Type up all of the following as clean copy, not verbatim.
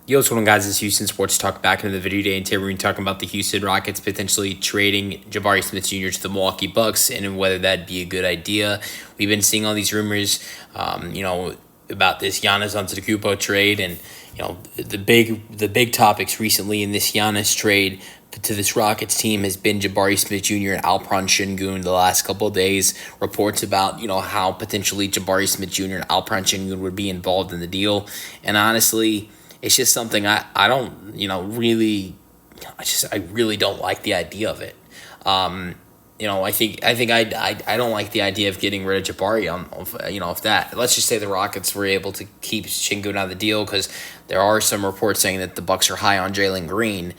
Yo, what's going on, guys? It's Houston Sports Talk back into the video today, and today we're going to be talking about the Houston Rockets potentially trading Jabari Smith Jr. to the Milwaukee Bucks and whether that'd be a good idea. We've been seeing all these rumors, about this Giannis Antetokounmpo trade, and the big topics recently in this Giannis trade to this Rockets team has been Jabari Smith Jr. and Alperen Sengun the last couple of days. Reports about how potentially Jabari Smith Jr. and Alperen Sengun would be involved in the deal, and honestly, it's just something I don't really I really don't like the idea of it. I think I don't like the idea of getting rid of Jabari if that, let's just say the Rockets were able to keep Sengun out of the deal, because there are some reports saying that the Bucks are high on Jalen Green.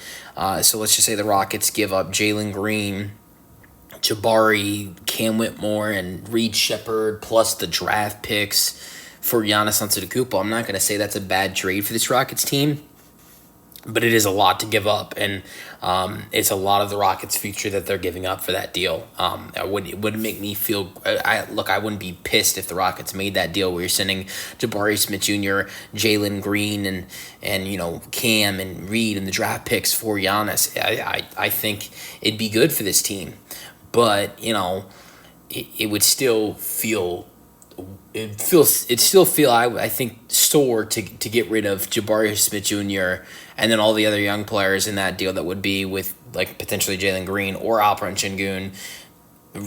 So let's just say the Rockets give up Jalen Green, Jabari, Cam Whitmore, and Reed Shepherd plus the draft picks for Giannis Antetokounmpo. I'm not going to say that's a bad trade for this Rockets team, but it is a lot to give up, and it's a lot of the Rockets' future that they're giving up for that deal. It wouldn't make me feel. I wouldn't be pissed if the Rockets made that deal where you're sending Jabari Smith Jr., Jalen Green, and Cam and Reed and the draft picks for Giannis. I think it'd be good for this team, but it would still feel. I think sore to get rid of Jabari Smith Jr. and then all the other young players in that deal that would be with potentially Jalen Green or Alperen Sengun,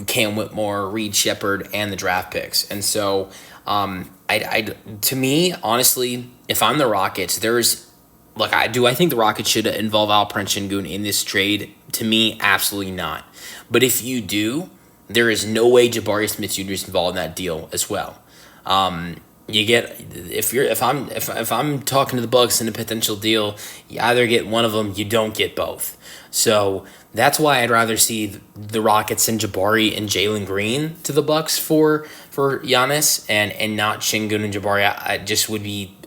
Cam Whitmore, Reed Shepherd, and the draft picks. And so, to me, honestly, if I'm the Rockets, I think the Rockets should involve Alperen Sengun in this trade. To me, absolutely not. But if you do, there is no way Jabari Smith Jr. is involved in that deal as well. If I'm talking to the Bucks in a potential deal, you either get one of them, you don't get both. So that's why I'd rather see the Rockets send Jabari and Jalen Green to the Bucks for Giannis and not Sengun and Jabari.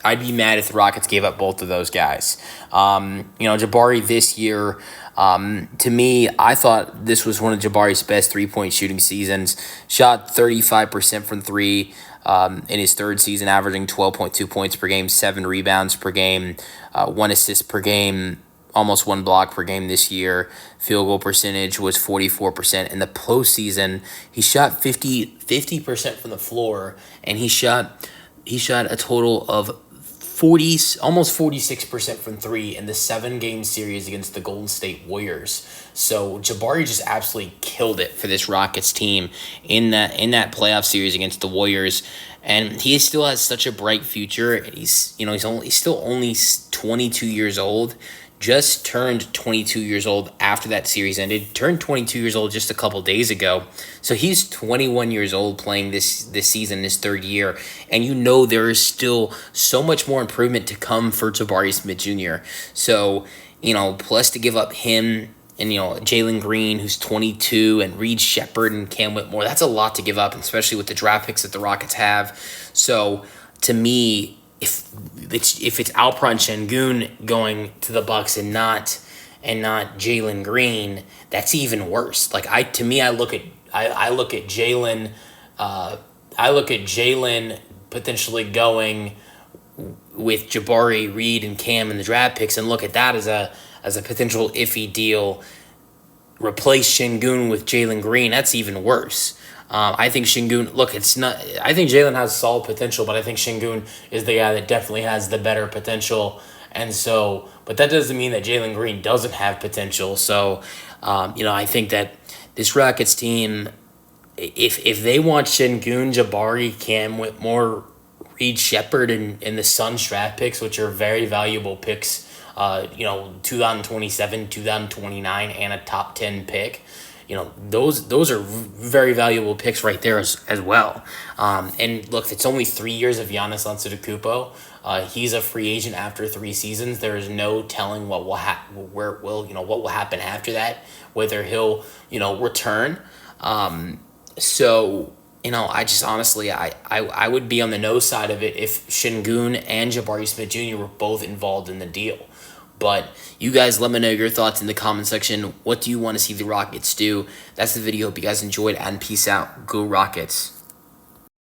I'd be mad if the Rockets gave up both of those guys. Jabari this year. To me, I thought this was one of Jabari's best three-point shooting seasons. Shot 35% from three in his third season, averaging 12.2 points per game, 7 rebounds per game, 1 assist per game, almost 1 block per game this year. Field goal percentage was 44%. In the postseason, he shot 50% from the floor, and he shot a total of almost 46% from three in the 7-game series against the Golden State Warriors. So Jabari just absolutely killed it for this Rockets team in that playoff series against the Warriors, and he still has such a bright future. He's still only 22 years old. Just turned 22 years old after that series ended. Turned 22 years old just a couple days ago. So he's 21 years old playing this season, his third year. And there is still so much more improvement to come for Jabari Smith Jr. So, plus to give up him and, Jalen Green, who's 22, and Reed Shepherd and Cam Whitmore, that's a lot to give up, especially with the draft picks that the Rockets have. So, to me, if it's Alperen Sengun going to the Bucks and not Jalen Green, that's even worse. I look at Jalen. I look at Jalen potentially going with Jabari, Reed, and Cam in the draft picks, and look at that as a potential iffy deal. Replace Sengun with Jalen Green. That's even worse. I think Sengun, I think Jalen has solid potential, but I think Sengun is the guy that definitely has the better potential. And so, but that doesn't mean that Jalen Green doesn't have potential. So, I think that this Rockets team, if they want Sengun, Jabari, Cam Whitmore, Reed Shepherd, and the Suns draft picks, which are very valuable picks, 2027, 2029, and a top 10 pick, those are very valuable picks right there as well. And look, it's only 3 years of Giannis Antetokounmpo. He's a free agent after 3 seasons. There is no telling what will happen after that, whether he'll return. So I just honestly I would be on the no side of it if Sengun and Jabari Smith Jr. were both involved in the deal. But you guys let me know your thoughts in the comment section. What do you want to see the Rockets do? That's the video. Hope you guys enjoyed, and peace out. Go Rockets.